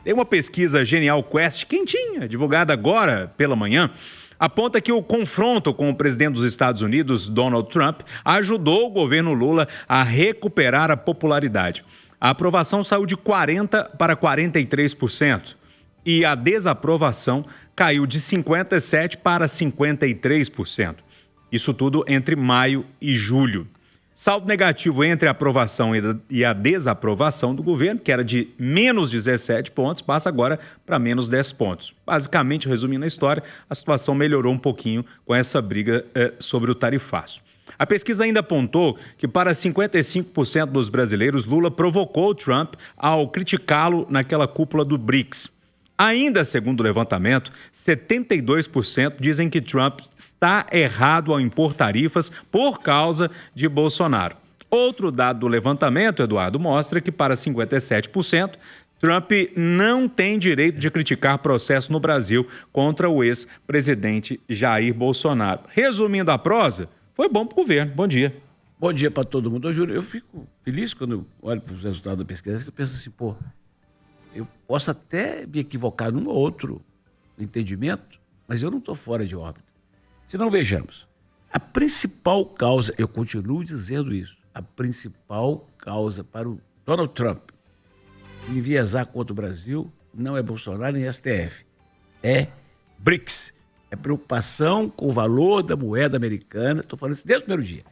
Tem uma pesquisa Genial Quest, quentinha, divulgada agora pela manhã, aponta que o confronto com o presidente dos Estados Unidos, Donald Trump, ajudou o governo Lula a recuperar a popularidade. A aprovação saiu de 40% para 43% e a desaprovação caiu de 57% para 53%. Isso tudo entre maio e julho. Saldo negativo entre a aprovação e a desaprovação do governo, que era de menos 17 pontos, passa agora para menos 10 pontos. Basicamente, resumindo a história, a situação melhorou um pouquinho com essa briga sobre o tarifaço. A pesquisa ainda apontou que para 55% dos brasileiros, Lula provocou Trump ao criticá-lo naquela cúpula do BRICS. Ainda segundo o levantamento, 72% dizem que Trump está errado ao impor tarifas por causa de Bolsonaro. Outro dado do levantamento, Eduardo, mostra que para 57%, Trump não tem direito de criticar processo no Brasil contra o ex-presidente Jair Bolsonaro. Resumindo a prosa, foi bom para o governo. Bom dia. Bom dia para todo mundo. Eu fico feliz quando eu olho para os resultados da pesquisa, que eu penso assim, pô, eu posso até me equivocar num ou outro entendimento, mas eu não estou fora de órbita. Se não, vejamos. A principal causa, eu continuo dizendo isso, a principal causa para o Donald Trump enviesar contra o Brasil não é Bolsonaro nem STF, é BRICS. É preocupação com o valor da moeda americana, estou falando isso desde o primeiro dia,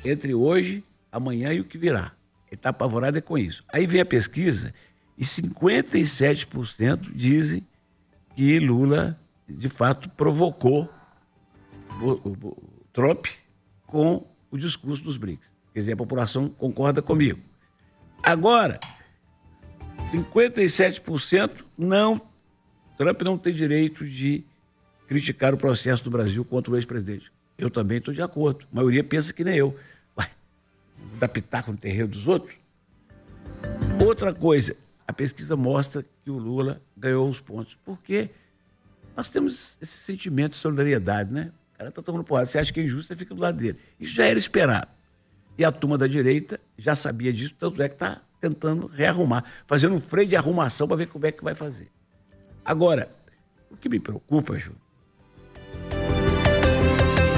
entre hoje, amanhã e o que virá. Ele está apavorado com isso. Aí vem a pesquisa e 57% dizem que Lula, de fato, provocou o Trump com o discurso dos BRICS. Quer dizer, a população concorda comigo. Agora, 57% não, Trump não tem direito de criticar o processo do Brasil contra o ex-presidente. Eu também estou de acordo. A maioria pensa que nem eu. Vai dar pitaco no terreiro dos outros? Outra coisa, a pesquisa mostra que o Lula ganhou os pontos. Porque nós temos esse sentimento de solidariedade, né? O cara está tomando porrada. Você acha que é injusto, você fica do lado dele. Isso já era esperado. E a turma da direita já sabia disso, tanto é que está tentando rearrumar, fazendo um freio de arrumação para ver como é que vai fazer. Agora, o que me preocupa, Ju,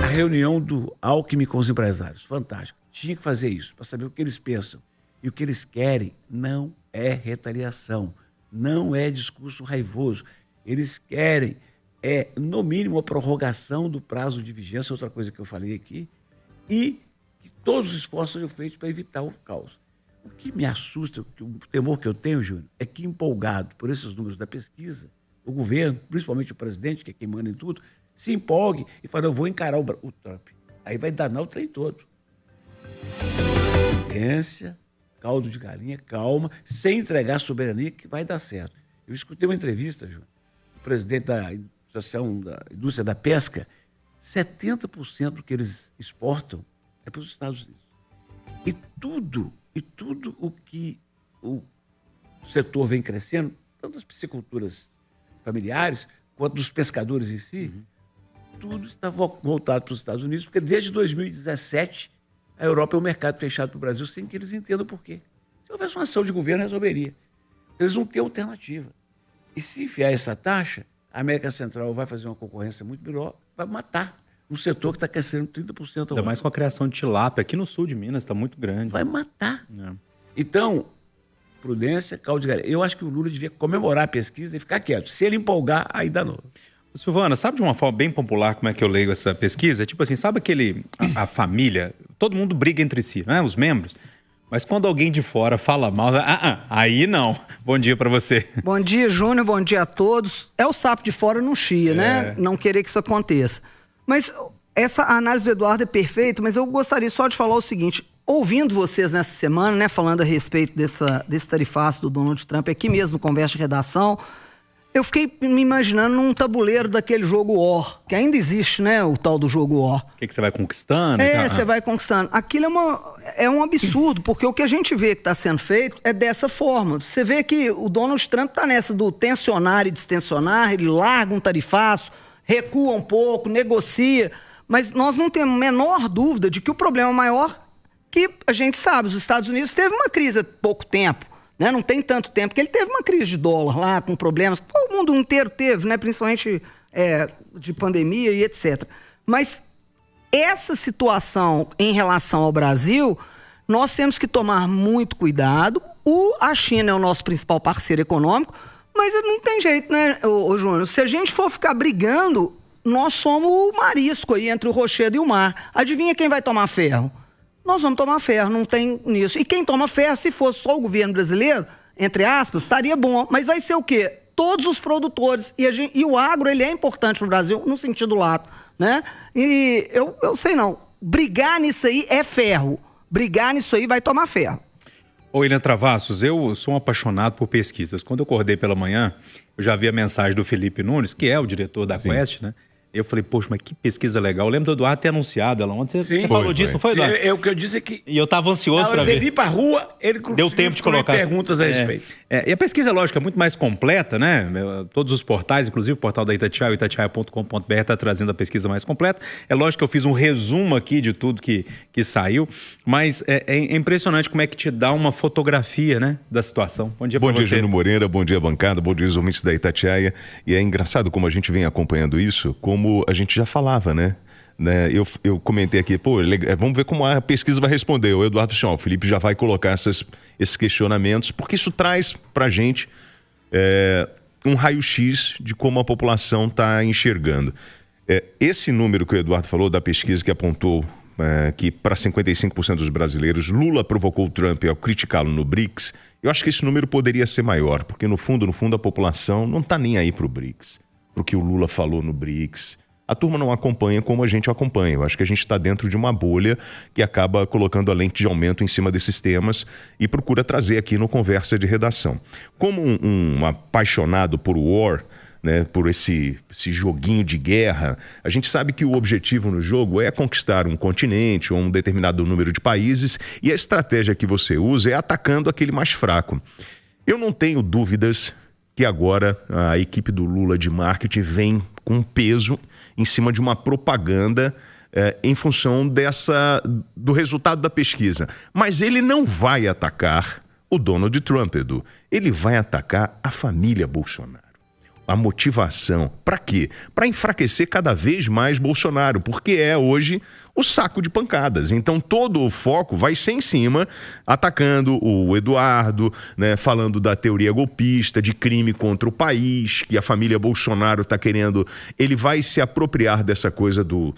a reunião do Alckmin com os empresários, fantástico. Tinha que fazer isso, para saber o que eles pensam. E o que eles querem não é retaliação, não é discurso raivoso. Eles querem, no mínimo, a prorrogação do prazo de vigência, outra coisa que eu falei aqui, e que todos os esforços sejam feitos para evitar o caos. O que me assusta, o temor que eu tenho, Júnior, é que, empolgado por esses números da pesquisa, o governo, principalmente o presidente, que é quem manda em tudo, se empolgue e fale, eu vou encarar o Trump. Aí vai danar o trem todo. Ciência, caldo de galinha, calma, sem entregar a soberania, que vai dar certo. Eu escutei uma entrevista, Júnior, do presidente da Associação da Indústria da Pesca, 70% do que eles exportam é para os Estados Unidos. E tudo o que o setor vem crescendo, tanto as pisciculturas familiares, quanto dos pescadores em si, tudo está voltado para os Estados Unidos, porque desde 2017 a Europa é um mercado fechado para o Brasil sem que eles entendam por quê. Se houvesse uma ação de governo, resolveria. Eles não têm alternativa. E se enfiar essa taxa, a América Central vai fazer uma concorrência muito melhor, vai matar um setor que está crescendo 30% ao ano. Ainda mais com a criação de tilápia. Aqui no sul de Minas está muito grande. Vai matar. Então, prudência, caldo de galinha. Eu acho que o Lula devia comemorar a pesquisa e ficar quieto. Se ele empolgar, aí danou. Silvana, sabe de uma forma bem popular como é que eu leio essa pesquisa? Tipo assim, sabe a família, todo mundo briga entre si, né? Os membros. Mas quando alguém de fora fala mal, aí não. Bom dia para você. Bom dia, Júnior, bom dia a todos. É o sapo de fora não chia, né? Não querer que isso aconteça. Mas essa análise do Eduardo é perfeita, mas eu gostaria só de falar o seguinte, ouvindo vocês nessa semana, né, falando a respeito desse tarifaço do Donald Trump, aqui mesmo no Conversa de Redação, eu fiquei me imaginando num tabuleiro daquele jogo War, que ainda existe, né, o tal do jogo War. O que você vai conquistando? Você vai conquistando. Aquilo é um absurdo, porque o que a gente vê que está sendo feito é dessa forma. Você vê que o Donald Trump está nessa do tensionar e distensionar, ele larga um tarifaço, recua um pouco, negocia, mas nós não temos a menor dúvida de que o problema maior, que a gente sabe, os Estados Unidos teve uma crise há pouco tempo, né? Não tem tanto tempo, porque ele teve uma crise de dólar lá, com problemas, todo mundo inteiro teve, né? Principalmente de pandemia e etc. Mas essa situação em relação ao Brasil, nós temos que tomar muito cuidado. A China é o nosso principal parceiro econômico, mas não tem jeito, né, Júnior? Se a gente for ficar brigando, nós somos o marisco aí entre o rochedo e o mar. Adivinha quem vai tomar ferro? Nós vamos tomar ferro, não tem nisso. E quem toma ferro, se fosse só o governo brasileiro, entre aspas, estaria bom. Mas vai ser o quê? Todos os produtores. E o agro, ele é importante para o Brasil, no sentido lato, né? E eu sei não. Brigar nisso aí é ferro. Brigar nisso aí vai tomar ferro. Ô, William Travassos, eu sou um apaixonado por pesquisas. Quando eu acordei pela manhã, eu já vi a mensagem do Felipe Nunes, que é o diretor da Quest, né? Eu falei, poxa, mas que pesquisa legal. Eu lembro do Eduardo ter anunciado ela ontem. Você falou disso, não foi, Eduardo? O que eu disse é que... E eu estava ansioso para ver. Ele ir para a rua, ele deu tempo de colocar perguntas a respeito. E a pesquisa, lógico, é muito mais completa, né? Todos os portais, inclusive o portal da Itatiaia, o itatiaia.com.br, está trazendo a pesquisa mais completa. É lógico que eu fiz um resumo aqui de tudo que saiu, mas é impressionante como é que te dá uma fotografia, né, da situação. Bom dia para você. Bom dia, Júnior Moreira, bom dia, bancada, bom dia, os ouvintes da Itatiaia. E é engraçado como a gente vem acompanhando isso, como a gente já falava, né? Eu comentei aqui, vamos ver como a pesquisa vai responder. O Eduardo Chão, o Felipe já vai colocar esses questionamentos, porque isso traz para a gente um raio-x de como a população está enxergando. Esse número que o Eduardo falou, da pesquisa que apontou que para 55% dos brasileiros, Lula provocou o Trump ao criticá-lo no BRICS, eu acho que esse número poderia ser maior, porque no fundo, a população não está nem aí para o BRICS, para o que o Lula falou no BRICS. A turma não acompanha como a gente acompanha. Eu acho que a gente está dentro de uma bolha que acaba colocando a lente de aumento em cima desses temas e procura trazer aqui no Conversa de Redação. Como um apaixonado por war, né, por esse joguinho de guerra, a gente sabe que o objetivo no jogo é conquistar um continente ou um determinado número de países e a estratégia que você usa é atacando aquele mais fraco. Eu não tenho dúvidas que agora a equipe do Lula de marketing vem com peso em cima de uma propaganda em função do resultado da pesquisa. Mas ele não vai atacar o Donald Trump, Edu. Ele vai atacar a família Bolsonaro. A motivação. Para quê? Para enfraquecer cada vez mais Bolsonaro, porque é hoje o saco de pancadas. Então todo o foco vai ser em cima, atacando o Eduardo, né, falando da teoria golpista, de crime contra o país, que a família Bolsonaro está querendo. Ele vai se apropriar dessa coisa do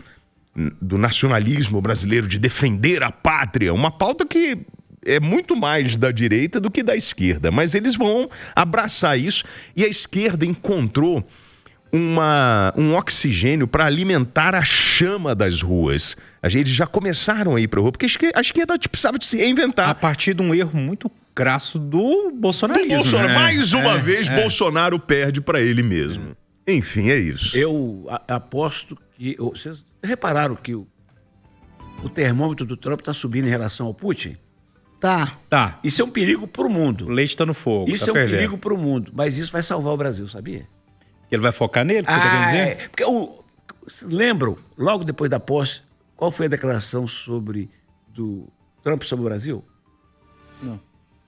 nacionalismo brasileiro, de defender a pátria, uma pauta que é muito mais da direita do que da esquerda, mas eles vão abraçar isso e a esquerda encontrou um oxigênio para alimentar a chama das ruas. Eles já começaram a ir para a rua, porque a esquerda precisava de se reinventar. A partir de um erro muito crasso do bolsonarismo. Né? Mais uma vez, Bolsonaro perde para ele mesmo. Enfim, é isso. Eu aposto que... Vocês repararam que o termômetro do Trump está subindo em relação ao Putin? Tá. Isso é um perigo para o mundo. O leite está no fogo. Isso é um perigo para o mundo. Mas isso vai salvar o Brasil, sabia? Ele vai focar nele, que você está querendo dizer? Porque vocês lembram, logo depois da posse, qual foi a declaração do Trump sobre o Brasil? Não.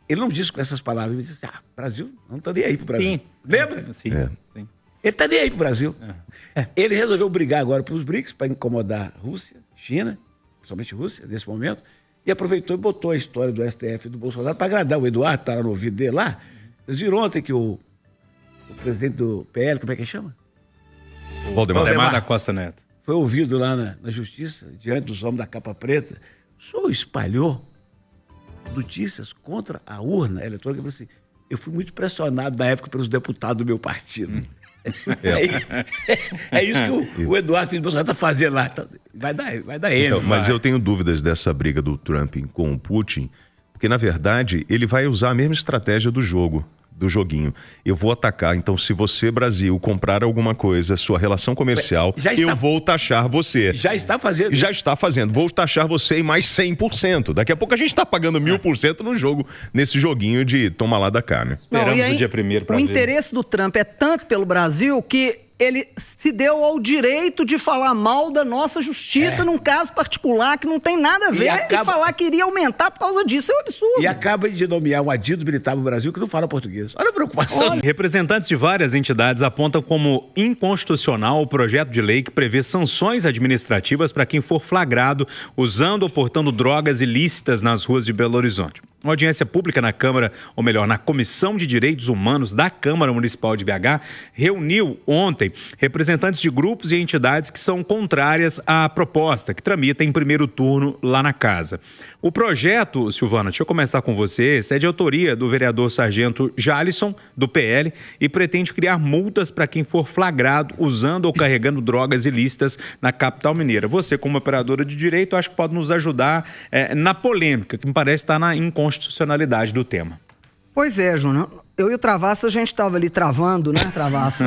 Ele não disse com essas palavras. Ele disse Brasil, não está nem aí pro Brasil. Sim. Lembra? Sim. Ele está nem aí pro Brasil. Ele resolveu brigar agora para os BRICS, para incomodar Rússia, China, principalmente Rússia, nesse momento. E aproveitou e botou a história do STF e do Bolsonaro para agradar o Eduardo, tá lá no ouvido dele lá. Vocês viram ontem que o presidente do PL, como é que chama? Valdemar da Costa Neto. Foi ouvido lá na justiça, diante dos homens da capa preta. O senhor espalhou notícias contra a urna eletrônica. Eu falei assim, eu fui muito pressionado na época pelos deputados do meu partido. É isso que o Eduardo Filho de Bolsonaro está fazendo lá. Então, vai dar M. Então, mas eu tenho dúvidas dessa briga do Trump com o Putin, porque, na verdade, ele vai usar a mesma estratégia do joguinho. Eu vou atacar, então se você, Brasil, comprar alguma coisa, sua relação comercial, eu vou taxar você. Já está fazendo. Já está fazendo. Vou taxar você em mais 100%. Daqui a pouco a gente está pagando 1000% no jogo, nesse joguinho de toma lá da cá, né? Esperamos o dia 1º para ver. O interesse do Trump é tanto pelo Brasil que ele se deu ao direito de falar mal da nossa justiça num caso particular que não tem nada a ver e falar que iria aumentar por causa disso. É um absurdo. E acaba de nomear um adido militar no Brasil que não fala português. Olha a preocupação. Representantes de várias entidades apontam como inconstitucional o projeto de lei que prevê sanções administrativas para quem for flagrado usando ou portando drogas ilícitas nas ruas de Belo Horizonte. Uma audiência pública na Câmara, ou melhor, na Comissão de Direitos Humanos da Câmara Municipal de BH, reuniu ontem representantes de grupos e entidades que são contrárias à proposta, que tramita em primeiro turno lá na Casa. O projeto, Silvana, deixa eu começar com você, é de autoria do vereador Sargento Jalisson, do PL, e pretende criar multas para quem for flagrado usando ou carregando drogas ilícitas na capital mineira. Você, como operadora de direito, acho que pode nos ajudar na polêmica, que me parece estar na inconstitucionalidade do tema. Pois é, Júnior. Eu e o Travasso, a gente estava ali travando, né, Travasso?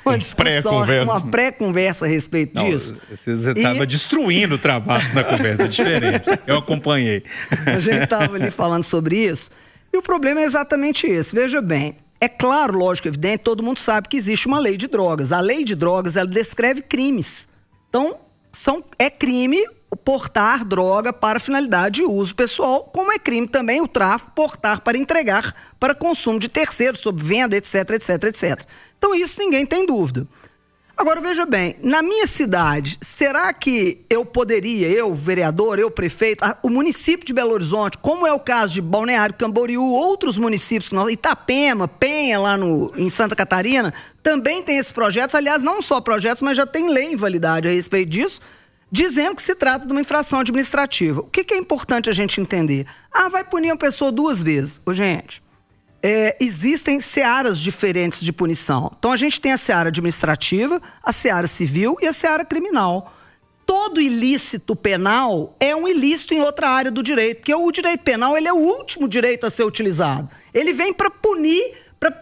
Uma discussão, uma pré-conversa a respeito disso. Você estava destruindo o Travasso na conversa, diferente. Eu acompanhei. A gente estava ali falando sobre isso. E o problema é exatamente esse. Veja bem, é claro, lógico, evidente, todo mundo sabe que existe uma lei de drogas. A lei de drogas, ela descreve crimes. Então, é crime portar droga para finalidade de uso pessoal, como é crime também o tráfico, portar para entregar para consumo de terceiros, sob venda, etc, etc, etc. Então isso ninguém tem dúvida. Agora veja bem, na minha cidade, será que eu poderia, eu vereador, eu prefeito, o município de Belo Horizonte, como é o caso de Balneário Camboriú, outros municípios, Itapema, Penha lá em Santa Catarina, também tem esses projetos, aliás não só projetos, mas já tem lei em validade a respeito disso, dizendo que se trata de uma infração administrativa. O que é importante a gente entender? Vai punir uma pessoa 2 vezes. Gente, existem searas diferentes de punição. Então, a gente tem a seara administrativa, a seara civil e a seara criminal. Todo ilícito penal é um ilícito em outra área do direito, porque o direito penal ele é o último direito a ser utilizado. Ele vem para punir, para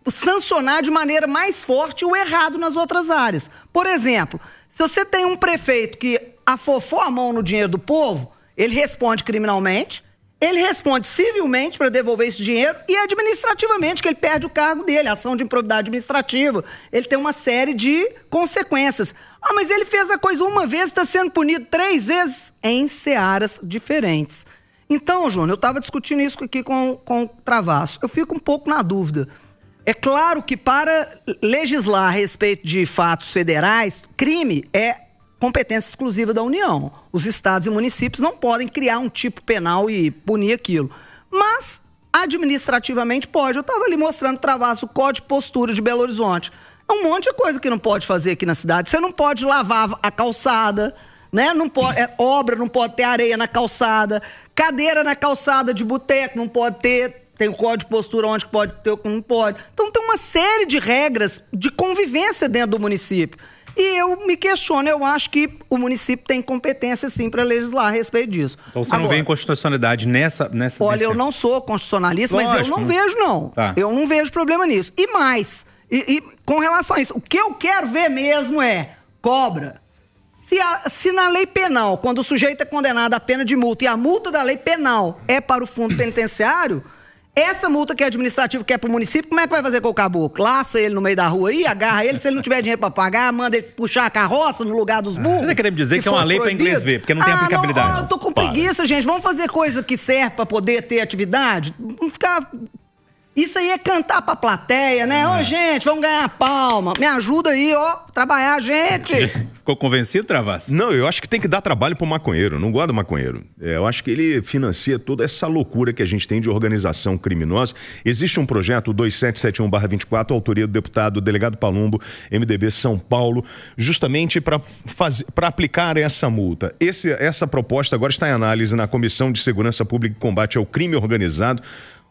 sancionar de maneira mais forte o errado nas outras áreas. Por exemplo, se você tem um prefeito que afofou a mão no dinheiro do povo, ele responde criminalmente, ele responde civilmente para devolver esse dinheiro e administrativamente, que ele perde o cargo dele, ação de improbidade administrativa. Ele tem uma série de consequências. Mas ele fez a coisa uma vez e está sendo punido 3 vezes em searas diferentes. Então, Júnior, eu estava discutindo isso aqui com o Travasso. Eu fico um pouco na dúvida. É claro que para legislar a respeito de fatos federais, crime é competência exclusiva da União. Os estados e municípios não podem criar um tipo penal e punir aquilo. Mas, administrativamente, pode. Eu estava ali mostrando, Travasso, o Código de Postura de Belo Horizonte. É um monte de coisa que não pode fazer aqui na cidade. Você não pode lavar a calçada, né? Não pode, obra não pode ter areia na calçada, cadeira na calçada de boteco não pode ter. Tem o código de postura onde pode ter, não pode. Então tem uma série de regras de convivência dentro do município. E eu me questiono, eu acho que o município tem competência sim para legislar a respeito disso. Então você não vê inconstitucionalidade nessa Olha, eu não sou constitucionalista, lógico, mas eu não vejo não. Tá. Eu não vejo problema nisso. E mais, e com relação a isso, o que eu quero ver mesmo é cobra. Se na lei penal, quando o sujeito é condenado à pena de multa e a multa da lei penal é para o fundo penitenciário, essa multa que é administrativa, que é para o município, como é que vai fazer com o caboclo? Laça ele no meio da rua aí, agarra ele, se ele não tiver dinheiro para pagar, manda ele puxar a carroça no lugar dos burros. Você está querendo dizer que é uma lei para inglês ver, porque não tem aplicabilidade. Eu tô com preguiça, gente. Vamos fazer coisa que serve para poder ter atividade? Vamos ficar... Isso aí é cantar pra plateia, né? Ô, gente, vamos ganhar palma. Me ajuda aí, trabalhar, gente. Ficou convencido, Travasso? Não, eu acho que tem que dar trabalho pro maconheiro. Eu não gosto do maconheiro. Eu acho que ele financia toda essa loucura que a gente tem de organização criminosa. Existe um projeto 2771/24, autoria do deputado Delegado Palumbo, MDB São Paulo, justamente para aplicar essa multa. Essa proposta agora está em análise na Comissão de Segurança Pública e Combate ao Crime Organizado.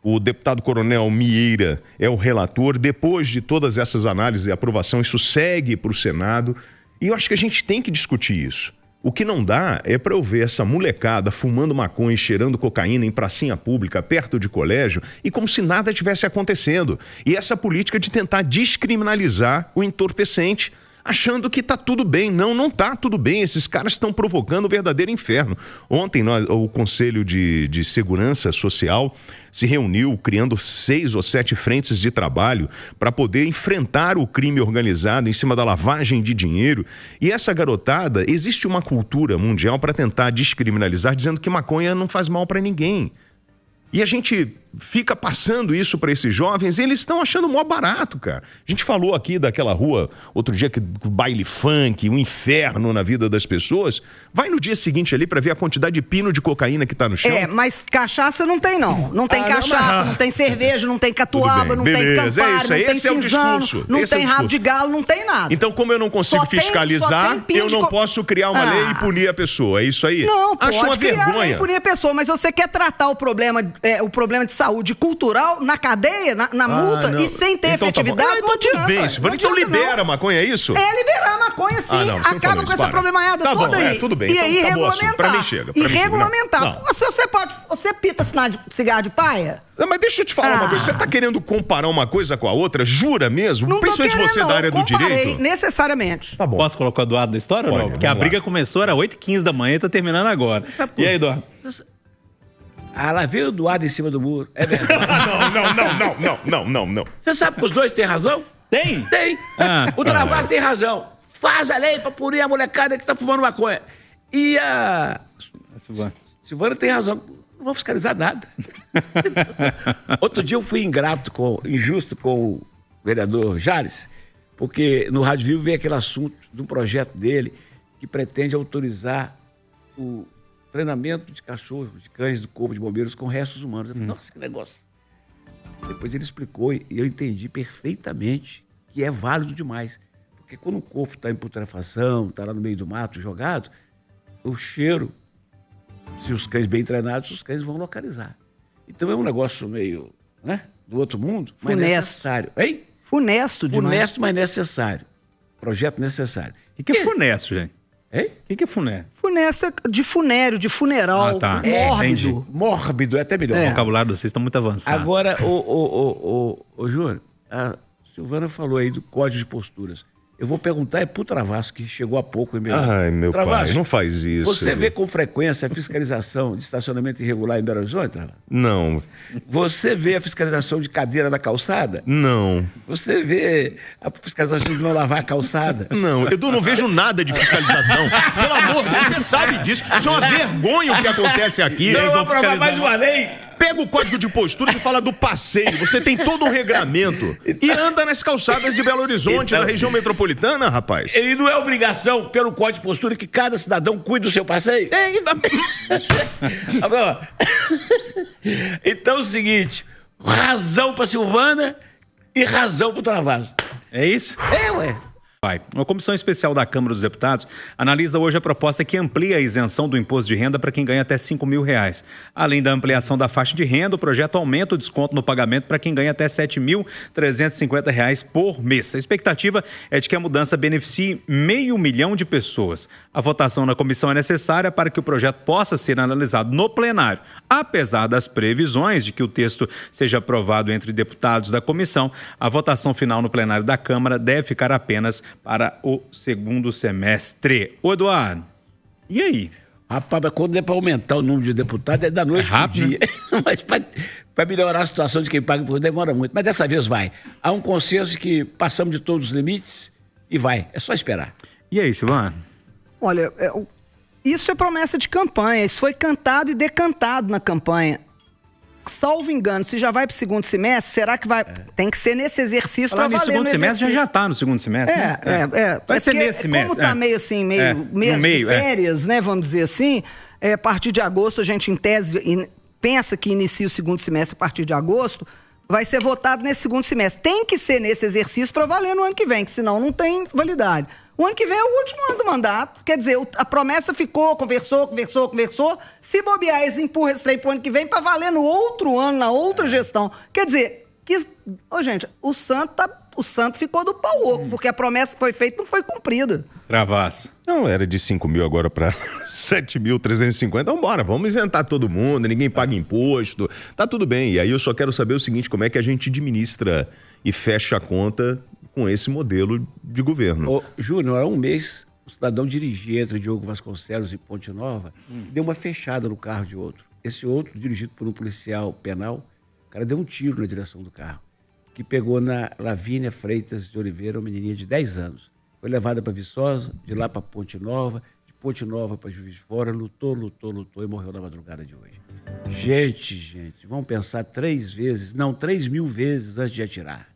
O deputado Coronel Mieira é o relator. Depois de todas essas análises e aprovação, isso segue para o Senado. E eu acho que a gente tem que discutir isso. O que não dá é para eu ver essa molecada fumando maconha e cheirando cocaína em pracinha pública, perto de colégio, e como se nada tivesse acontecendo. E essa política de tentar descriminalizar o entorpecente. achando que tá tudo bem. Não, não tá tudo bem. Esses caras estão provocando o verdadeiro inferno. Ontem o Conselho de Segurança Social se reuniu criando 6 ou 7 frentes de trabalho para poder enfrentar o crime organizado em cima da lavagem de dinheiro. E essa garotada, existe uma cultura mundial para tentar descriminalizar, dizendo que maconha não faz mal para ninguém. E a gente fica passando isso para esses jovens e eles estão achando mó barato, cara. A gente falou aqui daquela rua, outro dia, que baile funk, um inferno na vida das pessoas. Vai no dia seguinte ali para ver a quantidade de pino de cocaína que tá no chão. Mas cachaça não tem, não. Não tem cachaça, não tem cerveja, não tem catuaba, não tem Campari, não tem cinzano, não tem rabo de galo, não tem nada. Então, como eu não consigo fiscalizar, eu não posso criar uma lei e punir a pessoa. É isso aí? Não, acho uma criar vergonha. lei e punir a pessoa, mas você quer tratar o problema de saúde cultural na cadeia, na multa, e sem ter efetividade. Então tudo bem, Silvana. Então libera a maconha, é isso? É liberar a maconha, sim. Acaba com essa problemaiada toda aí. Tudo bem. E aí regulamentar. Pra mim chega. E regulamentar. Você pita cigarro de paia? Não, mas deixa eu te falar uma coisa. Você tá querendo comparar uma coisa com a outra? Jura mesmo? Não Principalmente querendo, você da área do direito? Necessariamente. Tá bom. Posso colocar o Eduardo na história ou não? Porque a briga começou, era 8h15 da manhã e tá terminando agora. E aí, Eduardo? Lá veio o Eduardo em cima do muro. É verdade. Não. Você sabe que os dois têm razão? Tem? Tem. O Travassos tem razão. Faz a lei pra punir a molecada que tá fumando maconha. E a Silvana tem razão. Não vou fiscalizar nada. Outro dia eu fui injusto com o vereador Jales, porque no Rádio Vivo veio aquele assunto de um projeto dele que pretende autorizar o treinamento de cachorros, de cães do Corpo de Bombeiros com restos humanos. Eu falei, nossa, que negócio. Depois ele explicou e eu entendi perfeitamente que é válido demais. Porque quando o corpo está em putrefação, está lá no meio do mato jogado, o cheiro, se os cães bem treinados, os cães vão localizar. Então é um negócio meio, né, do outro mundo, mas necessário. Hein? Funesto demais. Funesto, mas necessário. Projeto necessário. O que é funesto, gente? Hein? O que é funesto? Funesto é de funério, de funeral, mórbido. Mórbido, é até melhor. O vocabulário de vocês está muito avançado. Agora, ô Júnior, a Silvana falou aí do código de posturas. Eu vou perguntar pro Travassos, que chegou há pouco em Belo Horizonte. Ai, meu pai, não faz isso. Você vê com frequência a fiscalização de estacionamento irregular em Belo Horizonte, Travassos? Não. Você vê a fiscalização de cadeira na calçada? Não. Você vê a fiscalização de não lavar a calçada? Não. Edu, não vejo nada de fiscalização. Pelo amor de Deus, você sabe disso. Isso é uma vergonha o que acontece aqui. Não, eu vou aprovar mais uma lei. Pega o código de postura e fala do passeio. Você tem todo um regramento. E anda nas calçadas de Belo Horizonte, da região metropolitana, rapaz. E não é obrigação, pelo código de postura, que cada cidadão cuide do seu passeio? Agora, então é o seguinte, razão pra Silvana e razão pro Travassos. É isso? Ué. Uma comissão especial da Câmara dos Deputados analisa hoje a proposta que amplia a isenção do imposto de renda para quem ganha até R$5.000. Além da ampliação da faixa de renda, o projeto aumenta o desconto no pagamento para quem ganha até R$7.350 por mês. A expectativa é de que a mudança beneficie 500 mil de pessoas. A votação na comissão é necessária para que o projeto possa ser analisado no plenário. Apesar das previsões de que o texto seja aprovado entre deputados da comissão, a votação final no plenário da Câmara deve ficar apenas para o segundo semestre. Ô, Eduardo, e aí? Rapaz, quando é para aumentar o número de deputados, é da noite pro dia. Mas para melhorar a situação de quem paga por demora muito. Mas dessa vez vai. Há um consenso de que passamos de todos os limites e vai. É só esperar. E aí, Silvana? Olha, isso é promessa de campanha. Isso foi cantado e decantado na campanha. Salvo engano, se já vai para o segundo semestre, será que vai... Tem que ser nesse exercício para valer no segundo semestre, já está no segundo semestre, né? Vai ser nesse semestre. Como está meio assim, meio de férias, né, vamos dizer assim, a partir de agosto a gente, em tese, pensa que inicia o segundo semestre a partir de agosto, vai ser votado nesse segundo semestre. Tem que ser nesse exercício para valer no ano que vem, que senão não tem validade. O ano que vem é o último ano do mandato. Quer dizer, a promessa ficou, conversou. Se bobear, eles empurram esse trem pro ano que vem para valer no outro ano, na outra gestão. Quer dizer, gente, o santo ficou do pau oco, porque a promessa que foi feita não foi cumprida. Travassos. Não, era de 5 mil agora para 7.350. Então, bora, vamos isentar todo mundo, ninguém paga imposto, tá tudo bem. E aí eu só quero saber o seguinte, como é que a gente administra e fecha a conta com esse modelo de governo. Ô, Júnior, há um mês, o cidadão dirigia entre Diogo Vasconcelos e Ponte Nova, deu uma fechada no carro de outro. Esse outro, dirigido por um policial penal, o cara deu um tiro na direção do carro, que pegou na Lavínia Freitas de Oliveira, uma menininha de 10 anos. Foi levada para Viçosa, de lá para Ponte Nova, de Ponte Nova para Juiz de Fora, lutou e morreu na madrugada de hoje. Gente, vamos pensar 3 vezes, não, 3.000 vezes antes de atirar.